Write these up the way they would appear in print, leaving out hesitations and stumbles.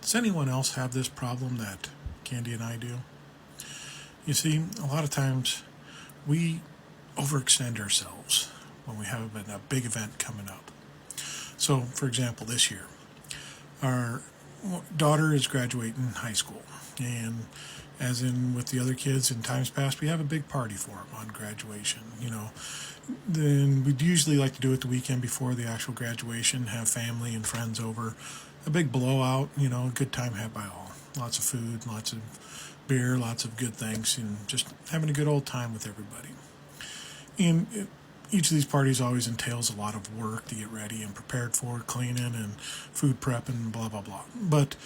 Does anyone else have this problem that Candy and I do? You see, a lot of times we overextend ourselves when we have a big event coming up. So, for example, this year, our daughter is graduating high school, and as in with the other kids in times past, we have a big party for them on graduation. Then we'd usually like to do it the weekend before the actual graduation, have family and friends over, a big blowout, a good time had by all. Lots of food, lots of beer, lots of good things, and just having a good old time with everybody. And each of these parties always entails a lot of work to get ready and prepared for, cleaning and food prep and blah, blah, blah. But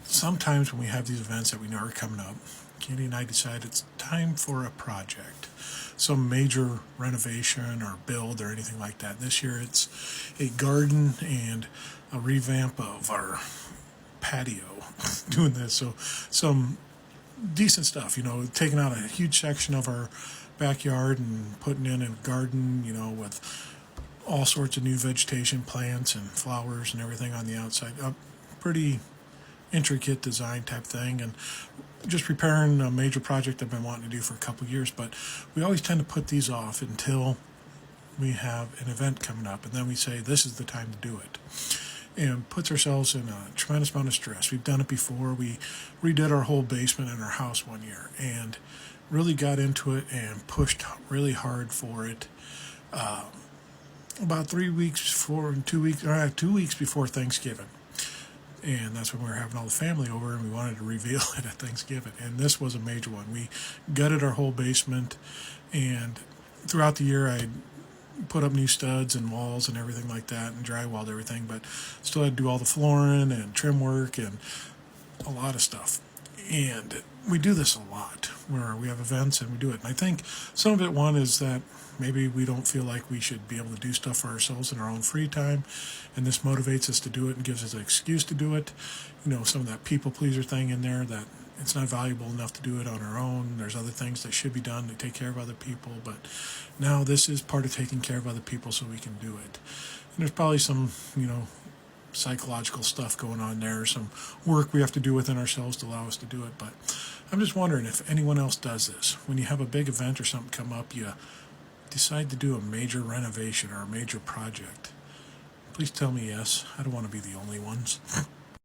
sometimes when we have these events that we know are coming up, Candy and I decide it's time for a project, some major renovation or build or anything like that. This year it's a garden and a revamp of our patio doing this. So some decent stuff, taking out a huge section of our backyard and putting in a garden, with all sorts of new vegetation, plants and flowers and everything on the outside. A pretty intricate design type thing, and just preparing a major project I've been wanting to do for a couple of years. But we always tend to put these off until we have an event coming up, and then we say this is the time to do it, and puts ourselves in a tremendous amount of stress. We've done it before. We redid our whole basement in our house one year and really got into it and pushed really hard for it. About 3 weeks before, 2 weeks, 2 weeks before Thanksgiving. And that's when we were having all the family over, and we wanted to reveal it at Thanksgiving. And this was a major one. We gutted our whole basement, and throughout the year I put up new studs and walls and everything like that, and drywalled everything, but still had to do all the flooring and trim work and a lot of stuff. And we do this a lot where we have events and we do it. And I think some of it, one, is that maybe we don't feel like we should be able to do stuff for ourselves in our own free time, and this motivates us to do it and gives us an excuse to do it. Some of that people pleaser thing in there, that it's not valuable enough to do it on our own. There's other things that should be done to take care of other people, but now this is part of taking care of other people so we can do it. And there's probably some, psychological stuff going on there, some work we have to do within ourselves to allow us to do it. But I'm just wondering if anyone else does this. When you have a big event or something come up, you decide to do a major renovation or a major project. Please tell me yes. I don't want to be the only ones.